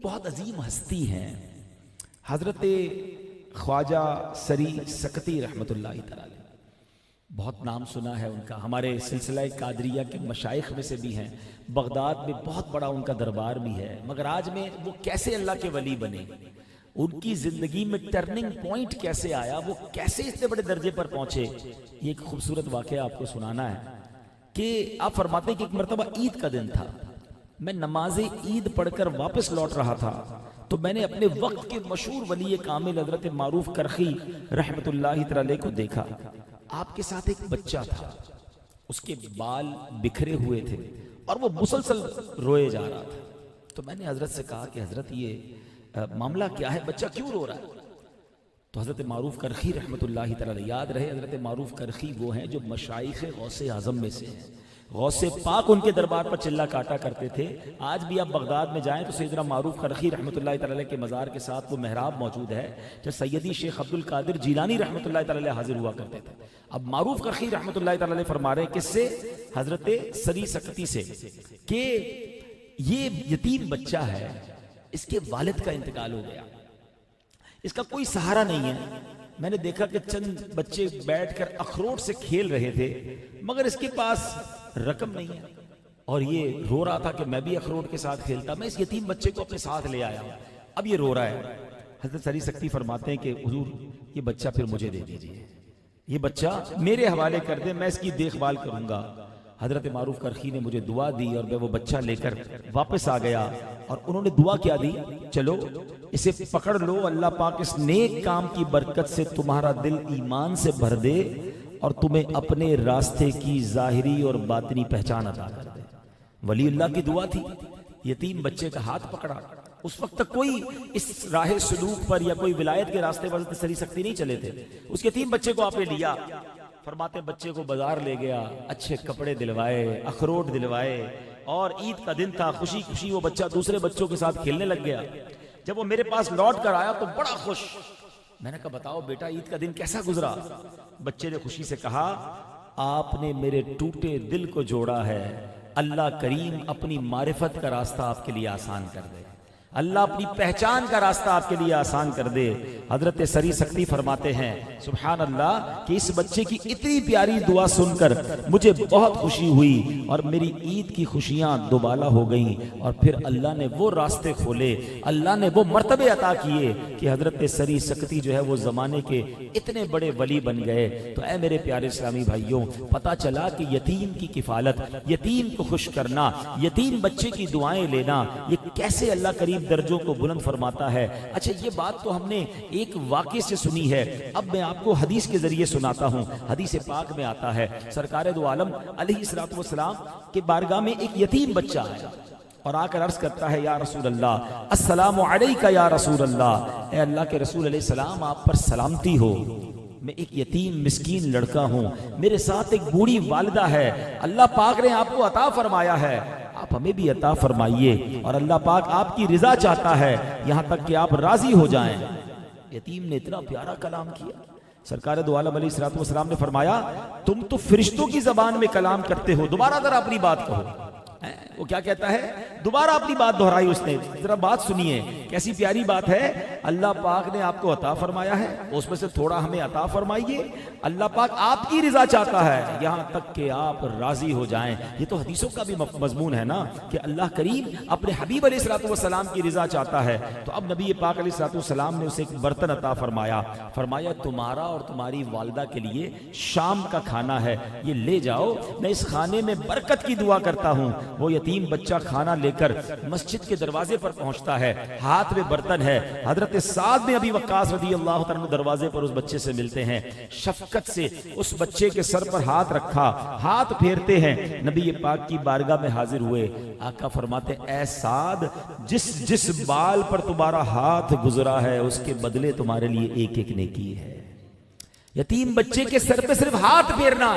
बहुत अजीम हस्ती हैं, हजरत ख्वाजा सरी सकती रहमतुल्लाहि तआला अलैह। बहुत नाम सुना है उनका, हमारे सिलसिला कादरिया के मशाइख में से भी हैं। बगदाद में बहुत बड़ा उनका दरबार भी है। मगर आज में वो कैसे अल्लाह के वली बने, उनकी जिंदगी में टर्निंग पॉइंट कैसे आया, वो कैसे इतने बड़े दर्जे पर पहुंचे, ये एक खूबसूरत वाकया आपको सुनाना है। कि आप फरमाते हैं कि एक मरतबा ईद का दिन था, मैं नमाज ईद पढ़कर वापस लौट रहा था, तो मैंने अपने वक्त के मशहूर वली कामिल हजरत मारूफ करखी रहमतुल्लाहि तआला अलैह को देखा। आपके साथ एक बच्चा था, उसके बाल बिखरे हुए थे और वो मुसलसल रोए जा रहा था। तो मैंने हजरत से कहा कि हजरत ये मामला क्या है, बच्चा क्यों रो रहा है? तो हजरत मारूफ करखी रहमतुल्लाहि तआला अलैह, याद रहे हजरत मारूफ करखी वो हैं जो मशाइख गौसे आजम में से हैं। गौसे पाक उनके दरबार पर चिल्ला काटा करते थे। आज भी आप बगदाद में जाएं तो सैयदना मारूफ करखी रहमतुल्लाहि तआला अलैह के मज़ार के साथ वो मेहराब मौजूद है जब सैयदी शेख अब्दुल कादिर जीलानी रहमतुल्लाहि तआला अलैह हाजिर हुआ करते थे। अब मारूफ करखी रहमतुल्लाहि तआला अलैह फरमा रहे हैं किससे? हजरत सरी सकती से, कि ये यतीम बच्चा है, इसके वालिद का इंतकाल हो गया, इसका कोई सहारा नहीं है। मैंने देखा कि चंद बच्चे बैठकर अखरोट से खेल रहे थे, मगर इसके पास रकम नहीं है, और ये रो रहा था कि मैं भी अखरोट के साथ खेलता। मैं इस यतीम बच्चे को अपने साथ ले आया, अब ये रो रहा है। हजरत सरी सकती फरमाते हैं कि हुजूर ये बच्चा फिर मुझे दे दीजिए, ये बच्चा मेरे हवाले कर दे, मैं इसकी देखभाल करूंगा। हजरत मारूफ करखी ने मुझे दुआ दी और मैं वो बच्चा लेकर वापस आ गया। और उन्होंने दुआ क्या दी? चलो इसे पकड़ लो, अल्लाह पाक इस नेक काम की बरकत से तुम्हारा दिल ईमान से भर दे और तुम्हें अपने रास्ते की जाहिरी और बातिनी पहचान अता कर दे। वलीउल्लाह की दुआ थी। यतीम बच्चे का हाथ पकड़ा। उस वक्त तक कोई इस राह सुलूक पर या कोई विलायत के रास्ते पर सरी सकती नहीं चले थे। उस यतीम बच्चे को आपने लिया, फरमाते बच्चे को बाजार ले गया, अच्छे कपड़े दिलवाए, अखरोट दिलवाए, और ईद का दिन था, खुशी खुशी वो बच्चा दूसरे बच्चों के साथ खेलने लग गया। जब वो मेरे पास लौट कर आया तो बड़ा खुश। मैंने कहा बताओ बेटा ईद का दिन कैसा गुजरा? बच्चे ने खुशी से कहा आपने मेरे टूटे दिल को जोड़ा है, अल्लाह करीम अपनी मारिफत का रास्ता आपके लिए आसान कर दे, अल्लाह अपनी पहचान का रास्ता आपके लिए आसान कर दे। हजरत सरी सकती फरमाते हैं सुभान अल्लाह कि इस बच्चे की इतनी प्यारी दुआ सुनकर मुझे बहुत खुशी हुई और मेरी ईद की खुशियां दोबाला हो गईं। और फिर अल्लाह ने वो रास्ते खोले, अल्लाह ने वो मर्तबे अता किए कि हजरत सरी सकती जो है वो जमाने के इतने बड़े वली बन गए। तो ऐ मेरे प्यारे इस्लामी भाइयों, पता चला कि यतीम की किफालत, यतीम को खुश करना, यतीम बच्चे की दुआएं लेना, ये कैसे अल्लाह करीम दर्जों को बुलंद फरमाता है। अच्छा ये बात तो हमने एक वाक़े से सुनी है, अब मैं आपको हदीस के जरिए सुनाता हूँ। हदीस पाक में आता है सरकार दो आलम अलैहिस्सलातु वस्सलाम के बारगाह में एक यतीम बच्चा आया और आकर अर्ज करता है या रसूल अल्लाह, अस्सलामु अलैका या रसूल अल्लाह, ए अल्लाह के रसूल अलैहि सलाम आप पर सलामती हो। मैं एक यतीम मिस्कीन लड़का हूँ, मेरे साथ एक बूढ़ी वालिदा है, अल्लाह पाक ने आपको अता फरमाया है, आप हमें भी अता फरमाइए और अल्लाह पाक आपकी रिजा चाहता है, यहाँ तक कि आप राजी हो जाएं। यतीम ने इतना प्यारा कलाम किया। सरकार दो आलम अलैहिस्सलातु वस्सलाम ने फरमाया तुम तो फरिश्तों की जबान में कलाम करते हो, दोबारा जरा अपनी बात कहो। वो क्या कहता है? दोबारा अपनी बात दोहराई उसने। जरा बात सुनिए, कैसी प्यारी बात है। अल्लाह पाक ने आपको अता फरमाया है, उसमें से थोड़ा हमें अता फरमाइए, अल्लाह पाक आपकी रिजा चाहता है, यहाँ तक कि आप राजी हो जाएं। ये तो हदीसों का भी मजमून है ना कि अल्लाह करीम अपने हबीब अलैहिस्सलातु वस्सलाम की रिजा चाहता है। तो अब नबी पाक अलैहिस्सलातु वस्सलाम ने उसे एक बर्तन अता फरमाया, फरमाया तुम्हारा और तुम्हारी वालिदा के लिए शाम का खाना है, ये ले जाओ, मैं इस खाने में बरकत की दुआ करता हूँ। वो यतीम बच्चा खाना लेकर मस्जिद के दरवाजे पर पहुंचता है, हाथ में बर्तन है। हजरत साद बिन अबी वक्कास रज़ी अल्लाह तआला अन्हु दरवाजे पर उस बच्चे से मिलते हैं, शफकत से उस बच्चे के सर पर हाथ रखा, हाथ फेरते हैं, नबी पाक की बारगाह में हाजिर हुए। आका फरमाते ऐ साद, जिस जिस बाल पर तुम्हारा हाथ गुजरा है उसके बदले तुम्हारे लिए एक एक नेकी है। यतीम बच्चे के सर पे सिर्फ हाथ फेरना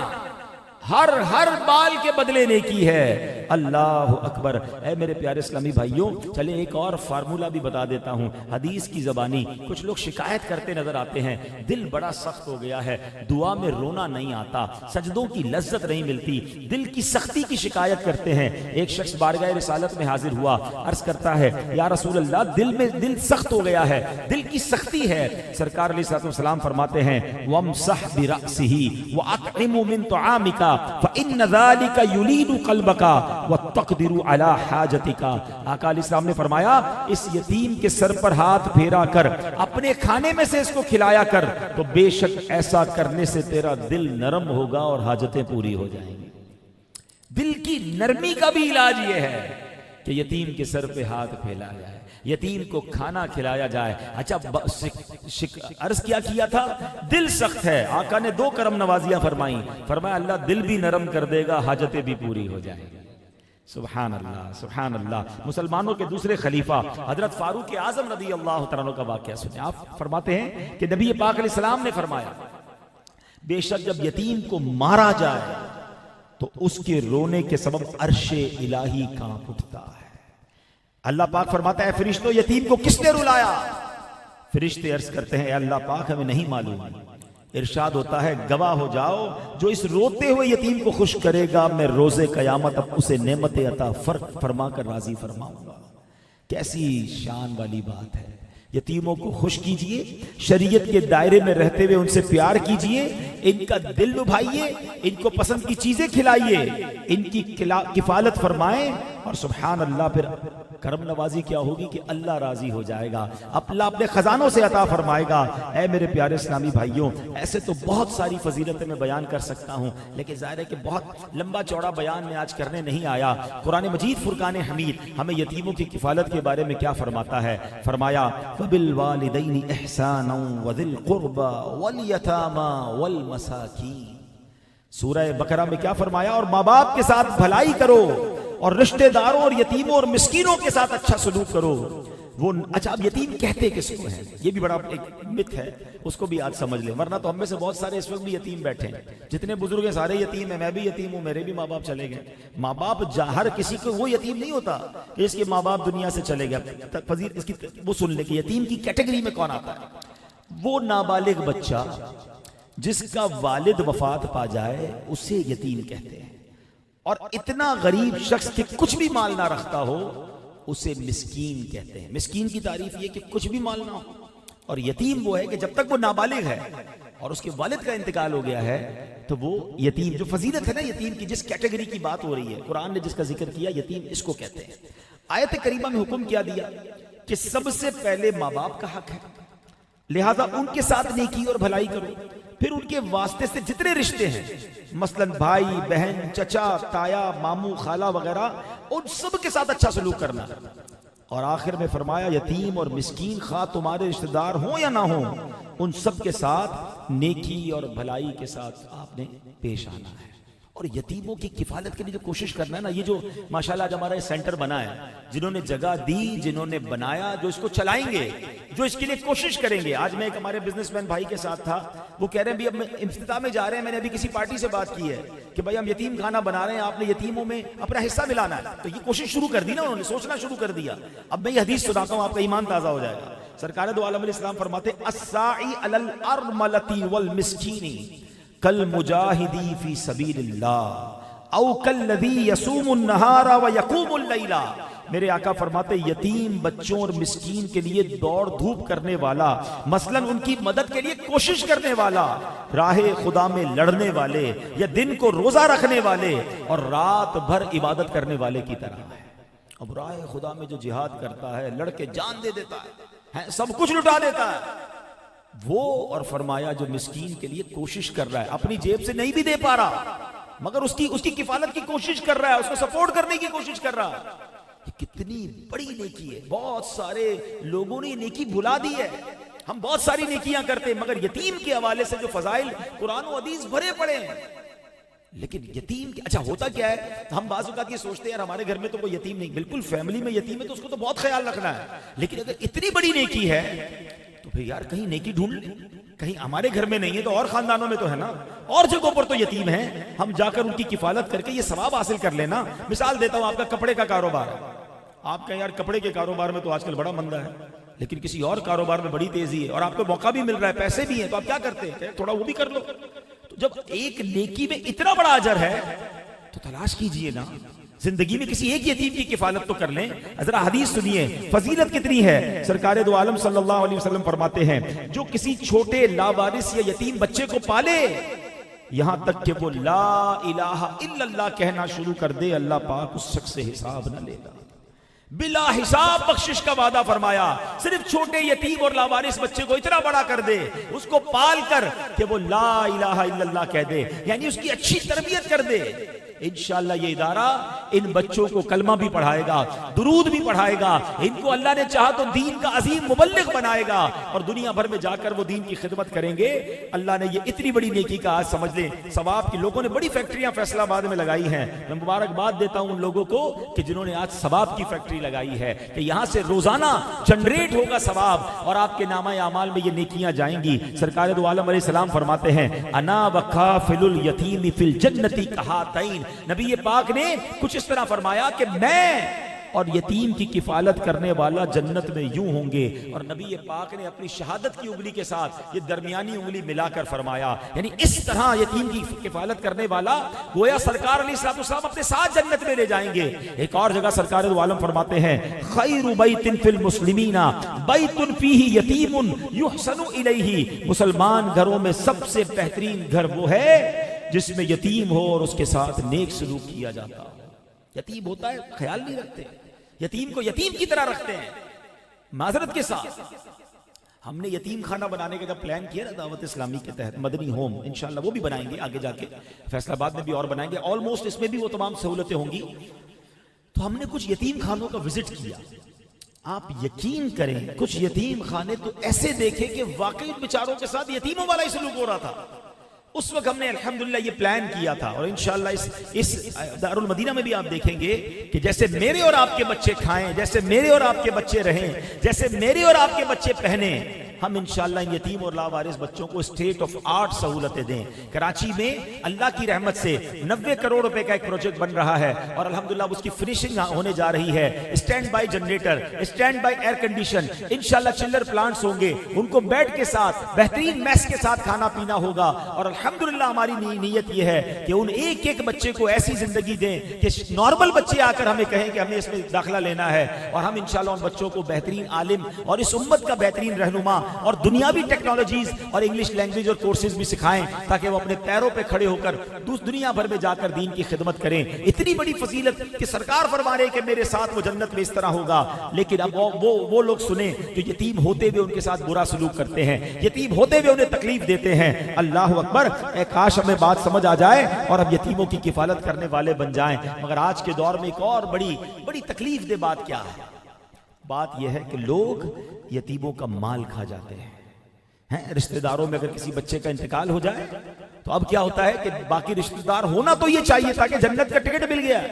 हर बाल के बदले नेकी है। अल्लाह अकबर। ऐ मेरे प्यारे इस्लामी भाइयों, चले एक और फार्मूला भी बता देता हूँ हदीस की ज़बानी। कुछ लोग शिकायत करते नजर आते हैं, दिल बड़ा सख्त हो गया है, दुआ में रोना नहीं आता, सजदों की लज्जत नहीं मिलती, दिल की सख्ती की शिकायत करते हैं। एक शख्स बारगाह रिसालत में हाजिर हुआ, अर्ज करता है या रसूल अल्लाह, दिल सख्त हो गया है, दिल की सख्ती है। सरकार अलैहिस्सलाम फरमाते हैं वमसह बिरअसिही व अतइमु मिन तुआमिका फइन्न ज़ालिका युलीनु क़ल्बका व तक़दिरु अला हाजतिका। आका अलैहिस्सलाम ने फरमाया, इस यतीम के सर पर हाथ फेरा कर अपने खाने में से इसको खिलाया कर, तो बेशक ऐसा करने से तेरा दिल नरम होगा और हाजतें पूरी हो जाएंगी। दिल की नरमी का भी इलाज यह है कि यतीम के सर पे हाथ फैला जाए, यतीम को खाना खिलाया जाए। अच्छा, अर्ज क्या किया था, दिल सख्त है, आका ने 2 करम नवाजियां फरमाई। फरमाया अल्लाह दिल भी नरम कर देगा, हाजतें भी पूरी हो जाएंगी। सुभान अल्लाह, सुभान अल्लाह। मुसलमानों के दूसरे खलीफा हजरत फारूक आजम रज़ी अल्लाह तआला अन्हु का वाक़या सुने। आप फरमाते हैं कि नबी पाक अलैहिस्सलाम ने फरमाया, बेशक जब यतीम को मारा जाए तो उसके रोने के सबब अर्शे इलाही कांप उठता है। अल्लाह पाक फरमाता है, फरिश्तों यतीम को किसने रुलाया? फरिश्ते अर्ज करते हैं, अल्लाह पाक हमें नहीं मालूम। इरशाद होता है, गवाह हो जाओ, जो इस रोते हुए यतीम को खुश करेगा, मैं रोजे कयामत अब उसे नेमत अता फरमा कर राजी फरमाऊंगा। कैसी शान वाली बात है। यतीमों को खुश कीजिए, शरीयत के दायरे में रहते हुए उनसे प्यार कीजिए, इनका दिल लुभाइए, इनको पसंद की चीजें खिलाइए, इनकी किफालत फरमाएं, और सुभान अल्लाह फिर करम नवाजी क्या होगी कि अल्लाह राजी हो जाएगा, अल्लाह अपने खजानों से अता फरमाएगा। ऐ मेरे प्यारे इस्लामी भाइयों, ऐसे तो बहुत सारी फजीलतें मैं बयान कर सकता हूँ, लेकिन जाहिर है कि बहुत लंबा चौड़ा बयान में आज करने नहीं आया। कुरान मजीद फुरकान हमीद हमें यतीमों की किफालत के बारे में क्या फरमाता है। फरमाया वबिल वालिदैनि इहसानन वज़िल कुर्बा वल यतामा वल मसाकीन। सूरह बकरा में क्या फरमाया, और माँ बाप के साथ भलाई करो और रिश्तेदारों और यतीमों और मिस्कीनों के साथ अच्छा सलूक करो। वो अच्छा, अब यतीम कहते किसको हैं, ये भी बड़ा एक मिथ है, उसको भी आज समझ ले, वरना तो हम में से बहुत सारे इस वक्त भी यतीम बैठे हैं। जितने बुजुर्ग हैं सारे यतीम हैं, मैं भी यतीम हूँ, मेरे भी माँ बाप चले गए। माँ बाप हर किसी को वो यतीम नहीं होता कि इसके माँ बाप दुनिया से चले गए। फजील इसकी वो सुन ले कि यतीम की कैटेगरी में कौन आता है। वो नाबालिग बच्चा जिसका वालिद वफात पा जाए उसे यतीम कहते हैं, और इतना गरीब शख्स के कुछ भी माल ना रखता हो उसे मिस्कीन कहते हैं। मिस्कीन की तारीफ ये कि कुछ भी माल ना हो, और यतीम वो है कि जब तक वो नाबालिग है और उसके वालिद का इंतकाल हो गया है तो वो यतीम, जो फजीलत है ना यतीम की, जिस कैटेगरी की बात हो रही है, कुरान ने जिसका जिक्र किया, यतीम इसको कहते हैं। आयत करीमा में हुक्म किया दिया कि सबसे पहले माँ बाप का हक है, लिहाजा उनके साथ नेकी और भलाई करो। फिर उनके वास्ते से जितने रिश्ते हैं, मसलन भाई बहन चचा ताया मामू खाला वगैरह, उन सब के साथ अच्छा सलूक करना। और आखिर में फरमाया यतीम और मिस्कीन खा तुम्हारे रिश्तेदार हो या ना हो, उन सब के साथ नेकी और भलाई के साथ आपने पेश आना है। और यतीमों की किफालत के लिए जो कोशिश करना है ना, ये जो माशाल्लाह आज हमारा ये सेंटर बना है, जिन्होंने जगह दी, जिन्होंने बनाया, जो इसको चलाएंगे, जो इसके लिए कोशिश करेंगे। आज मैं एक हमारे बिजनेसमैन भाई के साथ था, वो कह रहे हैं भी अब मैं इफ्तिताह में जा रहे हैं, मैंने अभी किसी पार्टी से बात की है कि भाई हम यतीम खाना बना रहे हैं, आपने यतीमों में अपना हिस्सा मिलाना है। तो ये कोशिश शुरू कर दी ना उन्होंने, सोचना शुरू कर दिया। अब मैं ये हदीस सुनाता हूँ, आपका ईमान ताजा हो जाएगा। सरकार दो आलम अलैहि सलाम फरमाते, अस्साई अलल अरमलती वल मिस्कीनी कल मुजाहिदी फी सबीलिल्लाह औ कल्लज़ी यसूमुन नहारा व यक़ूमुल लैला। मेरे आका फरमाते, यतीम बच्चों और मिस्कीन के लिए दौड़ धूप करने वाला, मसलन उनकी मदद के लिए कोशिश करने वाला, राहे खुदा में लड़ने वाले या दिन को रोजा रखने वाले और रात भर इबादत करने वाले की तरह है। अब राहे खुदा में जो जिहाद करता है, लड़के जान दे देता है, सब कुछ लुटा देता है वो, और फरमाया जो मिस्कीन के लिए कोशिश कर रहा है, अपनी जेब से नहीं भी दे पा रहा मगर उसकी किफालत की कोशिश कर रहा है, उसको सपोर्ट करने की कोशिश कर रहा है, ये कितनी बड़ी नेकी है। बहुत सारे लोगों ने नेकी भुला दी है। हम बहुत सारी नेकियां करते हैं मगर यतीम के हवाले से जो फजाइल कुरान और हदीस भरे पड़े हैं, लेकिन यतीम अच्छा होता क्या है, हम बाज़ औक़ात ये सोचते हैं यार हमारे घर में तो कोई यतीम नहीं, बिल्कुल फैमिली में यतीम है तो उसको तो बहुत ख्याल रखना है, लेकिन अगर इतनी बड़ी नेकी है तो फिर यार कहीं नेकी ढूंढ ले। कहीं हमारे घर में नहीं है तो और खानदानों में तो है ना, और जगहों पर तो यतीम हैं, हम जाकर उनकी किफालत करके ये सवाब हासिल कर लेना। मिसाल देता हूं, आपका कपड़े का कारोबार है, आप कहें यार कपड़े के कारोबार में तो आजकल बड़ा मंदा है, लेकिन किसी और कारोबार में बड़ी तेजी है और आपको मौका भी मिल रहा है, पैसे भी हैं, तो आप क्या करते हैं, थोड़ा वो भी कर लो। तो जब एक नेकी में इतना बड़ा अजर है तो तलाश कीजिए ना, जिंदगी में किसी एक यतीम की किफालत तो कर लें। जरा हदीस सुनिए, फजीलत कितनी है। सरकार दो आलम सल्लल्लाहु अलैहि वसल्लम फरमाते हैं, जो किसी छोटे लावारिस या यतीम बच्चे को पाले, यहां तक कि वो ला इलाहा इल्लल्लाह कहना शुरू कर दे, अल्लाह पाक उस शख्स से हिसाब न लेगा, बिला हिसाब बख्शिश का वादा फरमाया। सिर्फ छोटे यतीम और लावारिस बच्चे को इतना बड़ा कर दे, उसको पाल कर कि वो ला इलाहा इल्लल्लाह कह दे, यानी उसकी अच्छी तरबियत कर दे, इंशाअल्लाह ये इदारा इन बच्चों को कलमा भी पढ़ाएगा, दुरूद भी पढ़ाएगा, इनको अल्लाह ने चाहा तो दीन का अजीम मुबल्लिग बनाएगा और दुनिया भर में जाकर वो दीन की खिदमत करेंगे। अल्लाह ने ये इतनी बड़ी नेकी का, आज समझ लें सवाब की, लोगों ने बड़ी फैक्ट्रियां फैसलाबाद में लगाई हैं। मैं मुबारकबाद देता हूं उन लोगों को कि जिन्होंने आज सवाब की फैक्ट्री लगाई है कि यहां से रोजाना जनरेट होगा सवाब और आपके नामा अमाल में ये नेकियां जाएंगी। सरकार दो आलम अलैहिस्सलाम फरमाते हैं, अना वकाफिलुल यतीम फिल जन्नती कहातैन। नबी पाक ने कुछ इस तरह फरमाया कि मैं और यतीम की किफालत करने वाला जन्नत में यूं होंगे, और नबी पाक ने अपनी शहादत की उंगली के साथ ये दरमियानी उंगली मिलाकर फरमाया, यानी इस तरह यतीम की किफालत करने वाला गोया सरकार अलैहिस्सलाम अपने साथ जन्नत में ले जाएंगे। एक और जगह सरकार दो आलम फरमाते हैं, खैरु बैतिन फिल मुस्लिमीना बैतुन फीही यतीमुन युहसनु इलैहि। मुसलमान घरों में सबसे बेहतरीन घर वो है जिसमें यतीम हो और उसके साथ नेक सलूक किया जाता हो। यतीम होता है, ख्याल नहीं रखते, यतीम को यतीम की तरह रखते हैं। माजरत के साथ हमने यतीम खाना बनाने का जब प्लान किया ना दावत इस्लामी के तहत, मदनी होम, इंशाल्लाह वो भी बनाएंगे आगे जाके, फैसलाबाद में भी और बनाएंगे, ऑलमोस्ट इसमें भी वो तमाम सहूलतें होंगी। तो हमने कुछ यतीम खानों का विजिट किया। आप यकीन करें, कुछ यतीम खाने तो ऐसे देखे कि वाकई बेचारों के साथ यतीमों वाला ही सलूक हो रहा था। उस वक्त हमने अल्हम्दुलिल्लाह ये प्लान किया था और इंशाअल्लाह इस दारुल मदीना में भी आप देखेंगे कि जैसे मेरे और आपके बच्चे खाएं, जैसे मेरे और आपके बच्चे रहें, जैसे मेरे और आपके बच्चे पहने, हम इंशाअल्लाह इन यतीम और लावारिस बच्चों को स्टेट ऑफ आर्ट सहूलतें दें। कराची में अल्लाह की रहमत से 90 करोड़ रुपए का एक प्रोजेक्ट बन रहा है और अल्हम्दुलिल्लाह उसकी फिनिशिंग होने जा रही है। Stand by generator, stand by air condition, इंशाअल्लाह चिल्लर प्लांट्स होंगे, उनको बेड के साथ, बेहतरीन मैस के साथ खाना पीना होगा। और अल्हम्दुलिल्लाह हमारी नीयत यह है कि उन एक एक बच्चे को ऐसी जिंदगी दें कि नॉर्मल बच्चे आकर हमें कहें कि हमें इसमें दाखिला लेना है, और हम इंशाअल्लाह उन बच्चों को बेहतरीन आलिम और इस उम्मत का बेहतरीन रहनुमा और दुनियावी टेक्नोलॉजीज और इंग्लिश लैंग्वेज और कोर्सेज भी सिखाएं ताकि वो अपने पैरों पे खड़े होकर दुनिया भर में जाकर दीन की खिदमत करें। इतनी बड़ी फजीलत कि सरकार फरमा रहे कि मेरे साथ वो जन्नत में इस तरह होगा। लेकिन अब वो लोग सुने जो यतीम होते हुए उनके साथ बुरा सलूक करते हैं, यतीम होते हुए उन्हें तकलीफ देते हैं। अल्लाह अकबर, काश हमें बात समझ आ जाए और अब यतीमों की किफालत करने वाले बन जाएं। मगर आज के दौर में एक और बड़ी तकलीफ दे बात क्या है? बात यह है कि लोग यतीमों का माल खा जाते हैं। रिश्तेदारों में अगर किसी बच्चे का इंतकाल हो जाए तो अब क्या होता है कि बाकी रिश्तेदार होना तो ये चाहिए था कि जन्नत का टिकट मिल गया,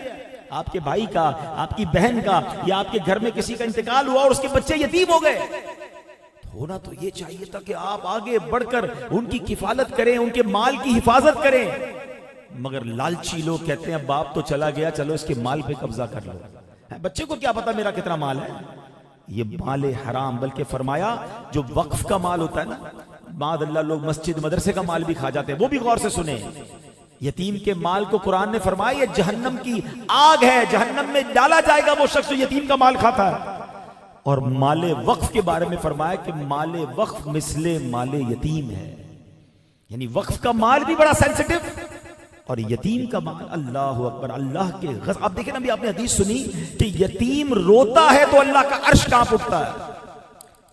आपके भाई का, आपकी बहन का, या आपके घर में किसी का इंतकाल हुआ और उसके बच्चे यतीम हो गए, होना तो ये चाहिए था कि आप आगे बढ़कर उनकी किफालत करें, उनके माल की हिफाजत करें। मगर लालची लोग कहते हैं बाप तो चला गया, चलो इसके माल पे कब्जा कर लो। बच्चे को क्या पता मेरा कितना माल है? ये माले हराम, बल्कि फरमाया जो वक्फ का माल होता है ना, बाद अल्लाह लोग मस्जिद मदरसे का माल भी खा जाते हैं। वो भी गौर से सुने, यतीम के माल को कुरान ने फरमाया ये जहन्नम की आग है, जहन्नम में डाला जाएगा वो शख्स जो यतीम का माल खाता है। और माले वक्फ के बारे में फरमाया कि माले वक्फ मिसले माले यतीम है, यानी वक्फ का माल भी बड़ा सेंसिटिव और यतीम का माल, अल्लाह अकबर, अल्लाह के गज़ब। आप देखें ना, अभी आपने हदीस सुनी कि यतीम रोता है तो अल्लाह का अर्श कांप उठता है।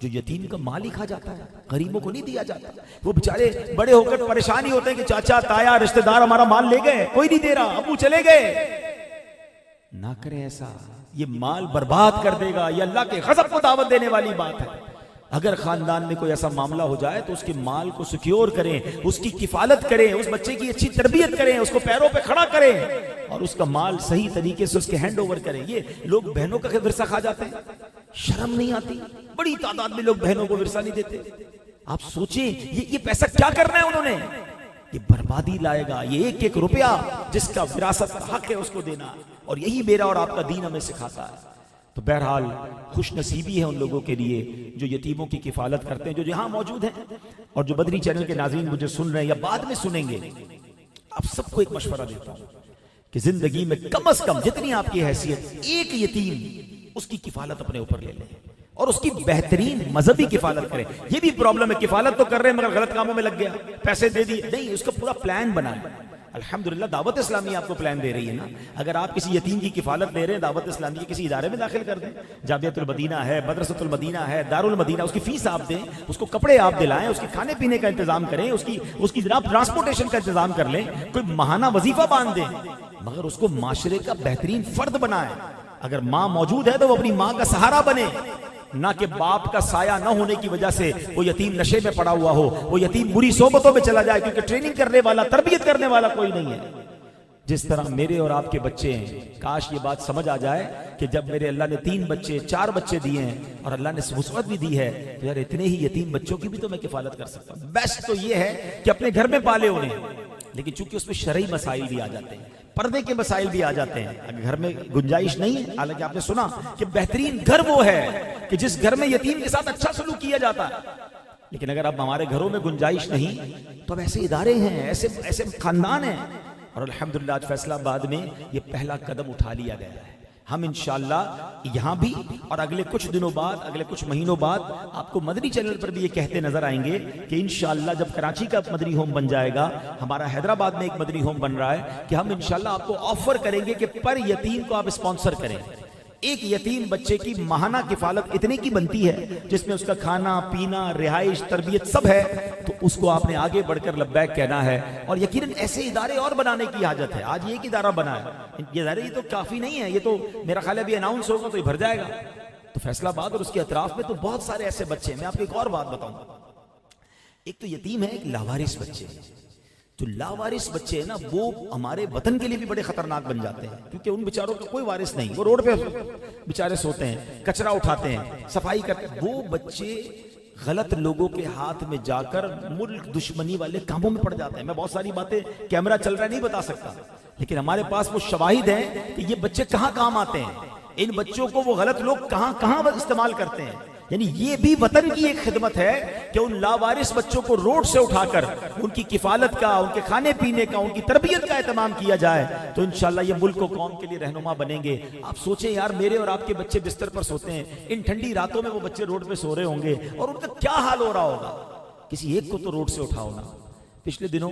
जो यतीम का माल ही खा जाता है, गरीबों को नहीं दिया जाता, वो बेचारे बड़े होकर परेशानी होते हैं कि चाचा ताया रिश्तेदार हमारा माल ले गए, कोई नहीं दे रहा, अबू चले गए। ना करें ऐसा, ये माल बर्बाद कर देगा, ये अल्लाह के गज़ब को दावत देने वाली बात है। अगर खानदान में कोई ऐसा मामला हो जाए तो उसके माल को सिक्योर करें, उसकी किफालत करें, उस बच्चे की अच्छी तरबियत करें, उसको पैरों पे खड़ा करें और उसका माल सही तरीके से उसके हैंड ओवर करें। ये लोग बहनों का विरसा खा जाते हैं, शर्म नहीं आती, बड़ी तादाद में लोग बहनों को विरसा नहीं देते। आप सोचें ये पैसा क्या करना है उन्होंने, ये बर्बादी लाएगा। ये एक एक रुपया जिसका विरासत का हक है उसको देना, और यही मेरा और आपका दीन हमें सिखाता है। तो बहरहाल खुश नसीबी है उन लोगों के लिए जो यतीमों की किफालत करते हैं, जो यहाँ मौजूद हैं, और जो बदरी चैनल के नाज़रीन मुझे सुन रहे हैं या बाद में सुनेंगे। आप सबको एक मशवरा देता हूँ कि जिंदगी में कम से कम जितनी आपकी हैसियत, एक यतीम उसकी किफालत अपने ऊपर ले लें और उसकी बेहतरीन मजहबी किफालत करें। ये भी प्रॉब्लम है, किफालत तो कर रहे हैं मगर गलत कामों में लग गया, पैसे दे दिए, नहीं, उसका पूरा प्लान बनाएं। अल्हम्दुलिल्लाह दावत इस्लामी आपको प्लान दे रही है ना। अगर आप किसी यतीम की किफालत दे रहे हैं, दावत इस्लामी के किसी इदारे में दाखिल कर दें, जामियतुल मदीना है, मदरसतुल मदीना है, दारुल मदीना, उसकी फीस आप दें, उसको कपड़े आप दिलाएं, उसके खाने पीने का इंतजाम करें, उसकी जनाब ट्रांसपोर्टेशन का इंतजाम कर लें, कोई महाना वजीफा बांध दें, मगर उसको माशरे का बेहतरीन फर्द बनाएं। अगर माँ मौजूद है तो वो अपनी माँ का सहारा बने, ना कि बाप का साया न होने की वजह से वो यतीम नशे में पड़ा हुआ हो, वो यतीम बुरी सोबतों में चला जाए, क्योंकि ट्रेनिंग करने वाला, तरबियत करने वाला कोई नहीं है। जिस तरह मेरे और आपके बच्चे हैं, काश ये बात समझ आ जाए कि जब मेरे अल्लाह ने 3 बच्चे 4 बच्चे दिए हैं और अल्लाह ने वुसअत भी दी है, तो यार इतने ही यतीम बच्चों की भी तो मैं किफालत कर सकता हूँ। बेस्ट तो ये है कि अपने घर में पाले उन्हें, लेकिन चूंकि उसमें शरई मसाइल भी आ जाते हैं, पर्दे के मसाइल भी आ जाते हैं। अगर घर में गुंजाइश नहीं है, हालांकि आपने सुना कि बेहतरीन घर वो है कि जिस घर में यतीम के साथ अच्छा सलूक किया जाता है, लेकिन अगर अब हमारे घरों में गुंजाइश नहीं तो अब ऐसे इदारे हैं, ऐसे खानदान हैं। और अल्हम्दुलिल्लाह आज फैसलाबाद में ये पहला कदम उठा लिया गया है। हम इंशाअल्लाह यहाँ भी और अगले कुछ दिनों बाद, अगले कुछ महीनों बाद आपको मदनी चैनल पर भी ये कहते नजर आएंगे कि इंशाअल्लाह जब कराची का मदनी होम बन जाएगा, हमारा हैदराबाद में एक मदनी होम बन रहा है, कि हम इंशाअल्लाह आपको ऑफर करेंगे कि पर यतीम को आप स्पॉन्सर करें। एक यतीम बच्चे की माहाना किफालत इतने की बनती है जिसमें उसका खाना पीना, रिहाइश, तरबियत सब है, तो उसको आपने आगे बढ़कर लब्बैक कहना है। और यकीनन ऐसे इदारे और बनाने की हाजत है। आज एक इदारा बना है, ये इदारे ये तो काफी नहीं है, ये तो मेरा ख्याल है अभी अनाउंस होगा तो ये भर जाएगा। तो फैसलाबाद और उसके अतराफ में तो बहुत सारे ऐसे बच्चे हैं। मैं आपको एक और बात बताऊंगा, एक तो यतीम है, एक लावारिस बच्चे। जो लावारिस बच्चे हैं ना, वो हमारे वतन के लिए भी बड़े खतरनाक बन जाते हैं, क्योंकि उन बेचारों का कोई वारिस नहीं, वो रोड पे बेचारे सोते हैं, कचरा उठाते हैं, सफाई करते हैं। वो बच्चे गलत लोगों के हाथ में जाकर मुल्क दुश्मनी वाले कामों में पड़ जाते हैं। मैं बहुत सारी बातें कैमरा चल रहा है नहीं बता सकता, लेकिन हमारे पास वो शवाहिद हैं कि ये बच्चे कहाँ काम आते हैं। इन बच्चों को वो गलत लोग कहाँ कहाँ इस्तेमाल करते हैं। यानी ये भी वतन की एक खिदमत है कि उन लावारिस बच्चों को रोड से उठाकर उनकी किफालत का, उनके खाने पीने का, उनकी तरबियत का एहतमाम किया जाए, तो इंशाल्लाह ये मुल्क को कौम के लिए रहनुमा बनेंगे। आप सोचें यार, मेरे और आपके बच्चे बिस्तर पर सोते हैं, इन ठंडी रातों में वो बच्चे रोड पे सो रहे होंगे और उनका क्या हाल हो रहा होगा। किसी एक को तो रोड से उठाओ ना। पिछले दिनों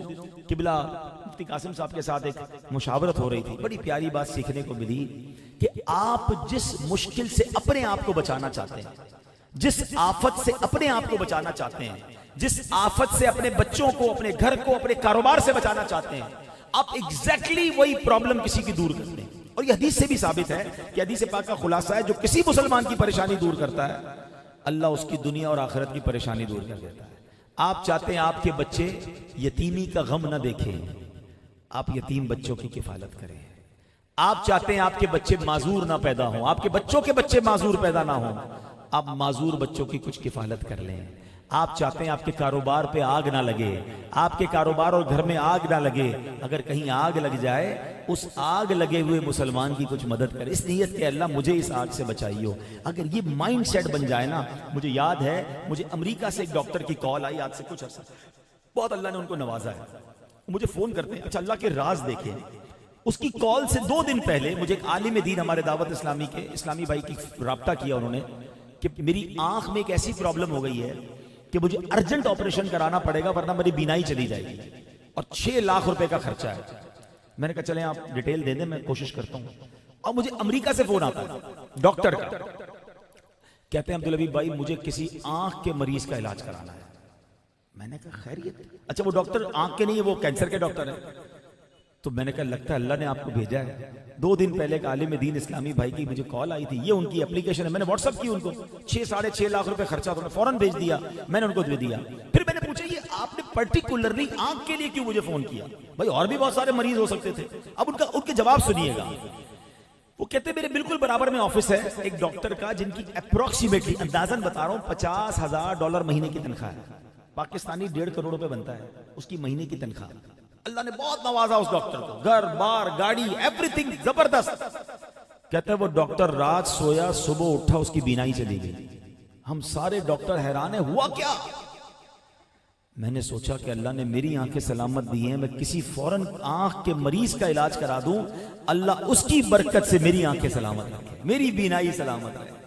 किबला मुफ्ती कासिम साहब के साथ एक मुशावरत हो रही थी, बड़ी प्यारी बात सीखने को मिली कि आप जिस मुश्किल से अपने आप को बचाना चाहते हैं, जिस आफत से अपने आप को बचाना चाहते हैं, जिस आफत से अपने बच्चों को, अपने घर को, अपने कारोबार से बचाना चाहते हैं, आप एग्जैक्टली वही प्रॉब्लम किसी की दूर करते हैं। और यह हदीस से भी साबित है कि हदीस पाक का खुलासा है, जो किसी मुसलमान की परेशानी दूर करता है, अल्लाह उसकी दुनिया और आखिरत की परेशानी दूर कर देता है। आप चाहते हैं आपके बच्चे यतीमी का गम न देखें, आप यतीम बच्चों की किफालत करें। आप चाहते हैं आपके बच्चे माजूर ना पैदा हों, आपके बच्चों के बच्चे माजूर पैदा ना हों, आप माजूर बच्चों की कुछ किफालत कर लें। आप चाहते हैं आपके कारोबार पे आग ना लगे, आपके कारोबार और घर में आग ना लगे, अगर कहीं आग लग जाए, उस आग लगे हुए मुसलमान की कुछ मदद करें, इस नीयत के अल्लाह मुझे इस आग से बचाइयो। अगर ये माइंड सेट बन जाए ना, मुझे याद है, मुझे अमेरिका से एक डॉक्टर की कॉल आई आज से कुछ अर्सा, बहुत अल्लाह ने उनको नवाजा है, मुझे फोन करते हैं, अच्छा अल्लाह के राज देखें। उसकी कॉल से 2 दिन पहले मुझे एक आलिम दीन हमारे दावत इस्लामी के इस्लामी भाई की राब्ता किया उन्होंने कि मेरी आंख में एक ऐसी प्रॉब्लम हो गई है कि मुझे अर्जेंट ऑपरेशन कराना पड़ेगा वरना मेरी बीनाई चली जाएगी और 6 लाख रुपए का खर्चा है। मैंने कहा चलें आप डिटेल दे दें, मैं कोशिश करता हूं। और मुझे अमेरिका से फोन आता है डॉक्टर का, कहते हैं अब्दुल हबीब भाई मुझे किसी आंख के मरीज का इलाज कराना है। मैंने कहा खैरियत? अच्छा वो डॉक्टर आंख के नहीं है, वो कैंसर के डॉक्टर है। तो मैंने कहा लगता है अल्लाह ने आपको भेजा है। 2 दिन पहले एक आलिम दीन इस्लामी भाई की मुझे कॉल आई थी, ये उनकी एप्लीकेशन है, मैंने व्हाट्सअप की उनको, 6-6.5 लाख रुपए खर्चा, तो फौरन भेज दिया, मैंने उनको दे दिया। फिर मैंने पूछा ये आपने पर्टिकुलरली आंख के लिए क्यों मुझे फोन किया? भाई और भी बहुत सारे मरीज हो सकते थे। अब उनके जवाब सुनिएगा। वो कहते मेरे बिल्कुल बराबर में ऑफिस है एक डॉक्टर का, जिनकी अप्रोक्सीमेटली अंदाजन बता रहा हूं $50,000 महीने की तनख्वाह है। पाकिस्तानी 1.5 करोड़ रुपए बनता है उसकी महीने की तनख्वाह। अल्लाह ने बहुत नवाजा उस डॉक्टर को, घर बार गाड़ी एवरीथिंग जबरदस्त। कहते हैं वो डॉक्टर रात सोया, सुबह उठा, उसकी बीनाई चली गई। हम सारे डॉक्टर हैरान है, हुआ क्या? मैंने सोचा कि अल्लाह ने मेरी आंखें सलामत दी हैं, मैं किसी फौरन आंख के मरीज का इलाज करा दूं, अल्लाह उसकी बरकत से मेरी आंखें सलामत रखे, मेरी बीनाई सलामत रहे।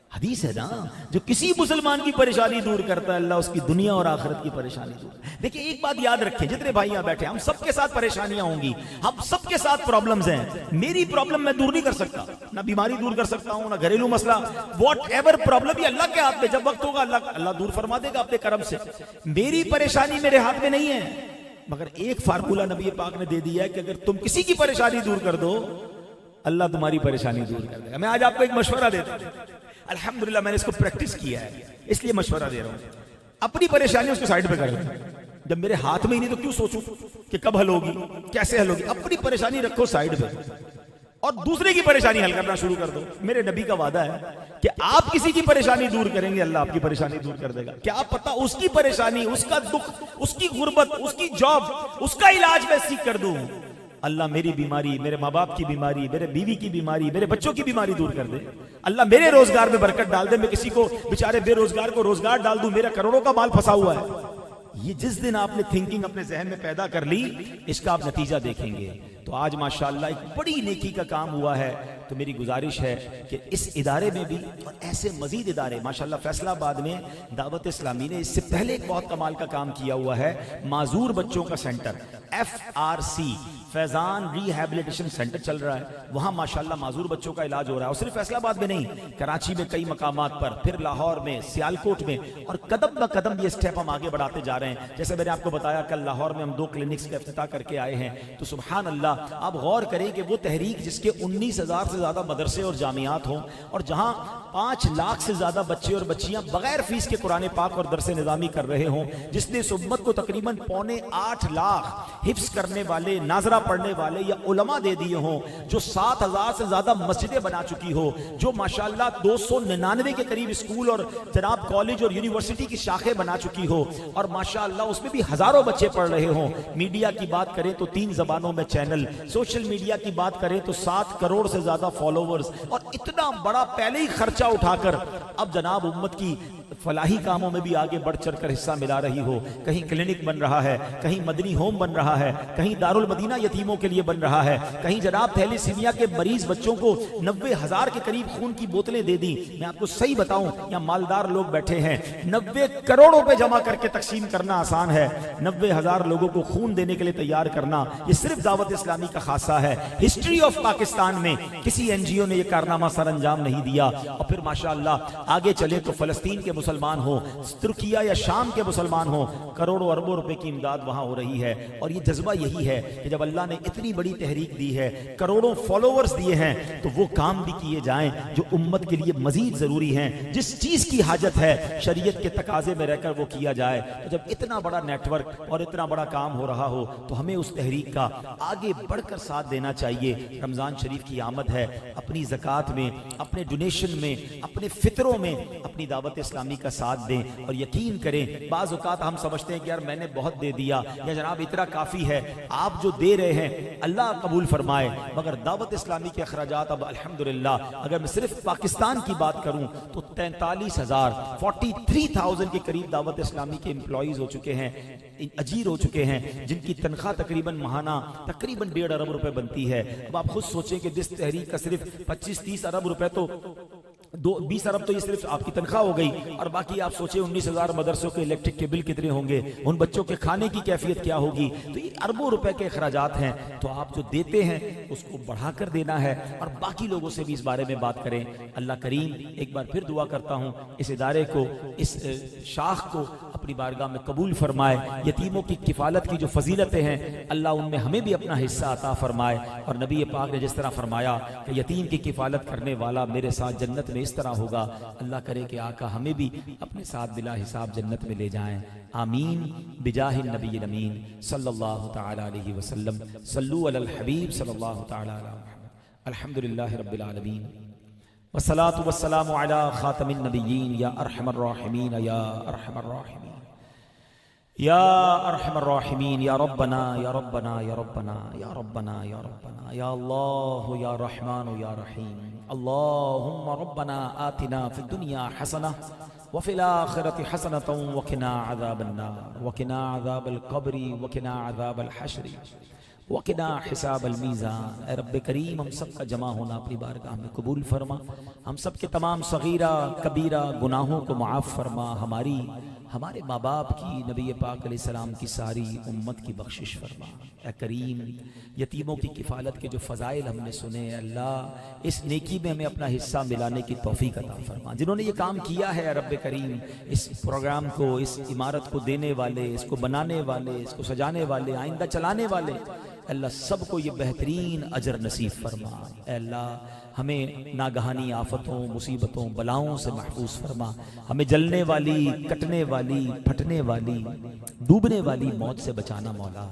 हदीस है ना, जो किसी मुसलमान की परेशानी दूर करता है अल्लाह उसकी दुनिया और आखिरत की परेशानी दूर। देखिए एक बात याद रखें, जितने भाई यहाँ बैठे, हम सबके साथ परेशानियां होंगी, हम सबके साथ प्रॉब्लम्स हैं। मेरी प्रॉब्लम मैं दूर नहीं कर सकता, ना बीमारी दूर कर सकता हूं, ना घरेलू मसला, वॉट एवर प्रॉब्लम, ये अल्लाह के हाथ में, जब वक्त होगा अल्लाह दूर फरमा देगा अपने करम से। मेरी परेशानी मेरे हाथ में नहीं है, मगर एक फार्मूला नबी पाक ने दे दिया है कि अगर तुम किसी की परेशानी दूर कर दो, अल्लाह तुम्हारी परेशानी दूर कर देगा। मैं आज आपको एक मशवरा देता हूं, अल्हम्दुलिल्लाह मैंने इसको प्रैक्टिस किया है, इसलिए मशवरा दे रहा हूं। अपनी परेशानी उसको साइड पे कर दो, जब मेरे हाथ में ही नहीं तो क्यों सोचूं कि कब हल होगी, कैसे हल होगी। अपनी परेशानी रखो साइड पे और दूसरे की परेशानी हल करना शुरू कर दो। मेरे नबी का वादा है कि आप किसी की परेशानी दूर करेंगे, अल्लाह आपकी परेशानी दूर कर देगा। क्या पता उसकी परेशानी, उसका दुख, उसकी गुर्बत, उसकी जॉब, उसका इलाज मैं सीख कर दूं, अल्लाह मेरी बीमारी, मेरे माँ बाप की बीमारी, मेरे बीवी की बीमारी, मेरे बच्चों की बीमारी दूर कर दे। अल्लाह मेरे रोजगार में बरकत डाल दे, मैं किसी को बेचारे बेरोजगार को रोजगार डाल दूं, मेरा करोड़ों का माल फंसा हुआ है। ये जिस दिन आपने थिंकिंग अपने जहन में पैदा कर ली, इसका आप नतीजा देखेंगे। तो आज माशाअल्लाह एक बड़ी नेकी का काम हुआ है। तो मेरी गुजारिश है कि इस इदारे में भी और ऐसे मजीद इदारे, माशाअल्लाह फैसलाबाद में दावत इस्लामी ने इससे पहले एक बहुत कमाल का काम किया हुआ है, माजूर बच्चों का centre FRC Faizan rehabilitation centre चल रहा है। वहां माशाअल्लाह माजूर बच्चों का इलाज हो रहा है, और सिर्फ फैसलाबाद में नहीं, कराची में कई मकामात पर, फिर लाहौर में, सियालकोट में, और कदम ब कदम ये स्टेप हम आगे बढ़ाते जा रहे हैं। जैसे मैंने आपको बताया कल लाहौर में हम 2 क्लिनिक्स का इफ्तिताह करके आए हैं। तो सुभान अल्लाह, आप गौर करें कि वो तहरीक जिसके 19,000 से ज्यादा मदरसे और जामियात हों, और जहां 5 लाख से ज्यादा बच्चे और बच्चियां बगैर फीस के कुरान पाक और दरसे निजामी कर रहे हों, जिसने इस उम्मत को तकरीबन 7.25 लाख हिफ्स करने वाले, नाजरा पढ़ने वाले या उलमा दे दिए हों, जो 7,000 से ज्यादा मस्जिदें बना चुकी हो, जो माशाअल्लाह 299 के करीब स्कूल और जनाब कॉलेज और यूनिवर्सिटी की शाखें बना चुकी हो, और माशाअल्लाह उसमें भी हजारों बच्चे पढ़ रहे हों। मीडिया की बात करें तो 3 जबानों में चैनल, सोशल मीडिया की बात करें तो 7 करोड़ से ज्यादा फॉलोवर्स, और इतना बड़ा पहले ही खर्चा उठाकर अब जनाब उम्मत की फलाही कामों में भी आगे बढ़ चढ़ कर हिस्सा मिला रही हो। कहीं क्लिनिक बन रहा है, कहीं मदनी होम बन रहा है, कहीं दारुल मदीना यतीमों के लिए बन रहा है, कहीं जनाब थैलीसीमिया के मरीज बच्चों को 90,000 के करीब खून की बोतलें दे दी। मैं आपको सही बताऊं, यहाँ मालदार लोग बैठे हैं, 90 करोड़ रुपए जमा करके तकसीम करना आसान है, 90,000 लोगों को खून देने के लिए तैयार करना ये सिर्फ दावत इस्लामी का खासा है। हिस्ट्री ऑफ पाकिस्तान में किसी NGO ने यह कारनामा सर अंजाम नहीं दिया। और फिर माशाअल्लाह आगे चले तो फलस्तीन के मुसलमान हो, तुर्किया या शाम के मुसलमान हो, करोड़ों अरबों रुपए की इमदाद वहां हो रही है। और ये जज्बा यही है कि जब अल्लाह ने इतनी बड़ी तहरीक दी है, करोड़ों फॉलोवर्स दिए हैं, तो वो काम भी किए जाएं जो उम्मत के लिए मजीद जरूरी हैं। जिस चीज की हाजत है शरीयत के तकाजे में रहकर वो किया जाए। तो जब इतना बड़ा नेटवर्क और इतना बड़ा काम हो रहा हो, तो हमें उस तहरीक का आगे बढ़कर साथ देना चाहिए। रमजान शरीफ की आमद है, अपनी ज़कात में, अपने डोनेशन में, अपने फितरों में अपनी दावत इस्लामी का साथ दें। और यकीन करें, बाज़ औक़ात हम समझते हैं कि यार मैंने बहुत दे दिया या जनाब इतना काफ़ी है। आप जो दे रहे हैं अल्लाह कबूल फरमाए, मगर दावत इस्लामी के अखराजात अब अल्हम्दुलिल्लाह, अगर मैं सिर्फ पाकिस्तान की बात करूं तो 43,000 के करीब दावत इस्लामी के एम्प्लॉइज हो चुके हैं, अजीर हो चुके हैं, जिनकी तनख्वाह तकरीबन माहाना तकरीबन 1.5 अरब रुपए बनती है। अब आप खुद सोचें कि जिस तहरीक का सिर्फ 25-30 अरब रुपए तो 20 अरब तो ये सिर्फ आपकी तनख्वाह हो गई, और बाकी आप सोचे 19,000 मदरसों के इलेक्ट्रिक के बिल कितने होंगे, उन बच्चों के खाने की कैफियत क्या होगी। तो ये अरबों रुपए के अखराजात हैं। तो आप जो देते हैं उसको बढ़ाकर देना है, और बाकी लोगों से भी इस बारे में बात करें। अल्लाह करीम, एक बार फिर दुआ करता हूँ इस इदारे को, इस शाख को अपनी बारगाह में कबूल फरमाए। यतीमों की किफालत की जो फजीलतें हैं अल्लाह उनमें हमें भी अपना हिस्सा अता फरमाए। और नबी पाक ने जिस तरह फरमाया कि यतीम की किफालत करने वाला मेरे साथ जन्नत में इस तरह होगा, अल्लाह करे कि आका हमें भी अपने साथ बिला हिसाब जन्नत में ले जाएं। आमीन बिजाहिल नबील अमीन सल्लल्लाहु तआला अलैहि वसल्लम। सल्लू अलल हबीब सल्लल्लाहु तआला अला मुहम्मद। अल्हम्दुलिल्लाहि रब्बिल आलमीन वस्सलातु वस्सलामु अला खातमिन नबिय्यीन या अरहमर राहिमीन या अरहमर राहिमीन। या अरहमर राहिमीन, या रब्बना या रब्बना या रब्बना या रब्बना या रब्बना, या अल्लाह या रहमान या रहीम। अल्लाहुम्मा रब्बना आतिना फिद दुनिया हसना व फिल आखिरति हसनतन व क़िना अज़ाबन नार व क़िना अज़ाबल क़ब्रि व क़िना अज़ाबल हश्र व क़िना हिसाबल मीज़ान। ऐ रब्बे करीम, हम सब का जमा होना अपनी बारगाह में कबूल फरमा। हम सब के तमाम सगीरा कबीरा गुनाहों को माफ़ फरमा। हमारे माँ बाप की, नबी पाक अलैहिस्सलाम की सारी उम्मत की बख्शिश फरमा। ऐ करीम, यतीमों की किफ़ालत के जो फ़ज़ाइल हमने सुने, अल्लाह इस नेकी में हमें अपना हिस्सा मिलाने की तौफ़ीक़ अता फरमा। जिन्होंने ये काम किया है रब्बे करीम, इस प्रोग्राम को, इस इमारत को देने वाले, इसको बनाने वाले, इसको सजाने वाले, आइंदा चलाने वाले, अल्लाह सबको ये बेहतरीन अजर नसीब फरमा। अल्लाह हमें नागहानी आफतों, मुसीबतों, बलाओं से महफूज फरमा। हमें जलने वाली, कटने वाली, फटने वाली, डूबने वाली मौत से बचाना मौला।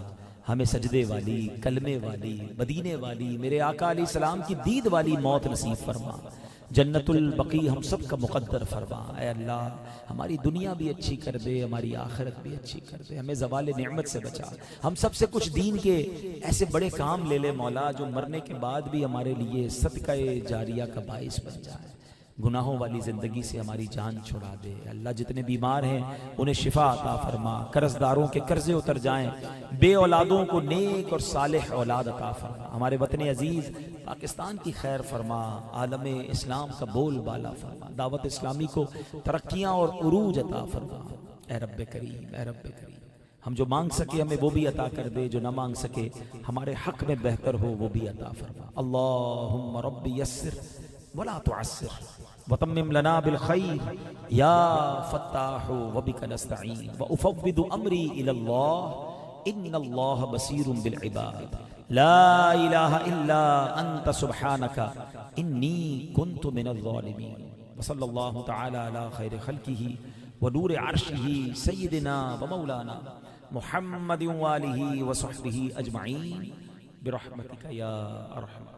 हमें सजदे वाली, कलमे वाली, मदीने वाली, मेरे आका अलैहिस्सलाम की दीद वाली मौत नसीब फरमा। जन्नतुल बकी हम सब का मुक़द्दर फरमा। ऐ अल्लाह, हमारी दुनिया भी अच्छी कर दे, हमारी आखिरत भी अच्छी कर दे, हमें ज़वाल नेमत से बचा। हम सब से कुछ दीन के ऐसे बड़े काम ले ले मौला, जो मरने के बाद भी हमारे लिए सदक़े जारिया का बाइस बन जाए। गुनाहों वाली ज़िंदगी से हमारी जान छुड़ा दे। अल्लाह, जितने बीमार हैं उन्हें शिफा अता फरमा। कर्जदारों के कर्जे उतर जाएं, बे औलादों को नेक और सालेह औलाद अता फरमा। हमारे वतन अजीज़ पाकिस्तान की खैर फरमा। आलम इस्लाम का बोल बाला फरमा। दावत इस्लामी को तरक्कियाँ और उरूज अता फरमा। ए रब्बे करीम, ए रब्बे करीम, हम जो मांग सके हमें वो भी अता कर दे, जो ना मांग सके हमारे हक में बेहतर हो वो भी अता फरमा। अल्लाहुम्मा रब्बी यस्सिर वला तुअस्सिर वतम्मिम लना बिल खैर या फत्ताहु व बिका नस्तईन व उफव्विदु अमरी इलल्लाह इन्नल्लाह बसीरुम बिल इबाद ला इलाहा इल्ला अंत सुब्हानका इन्नी कुन्तु मिनज़ ज़ालिमीन। व सल्लल्लाहु तआला अला खैरि खल्किही व नूरि अर्शिही सय्यिदिना व मौलाना मुहम्मदिन व आलिही व सहबिही अजमईन बिरहमतिका या अरहम।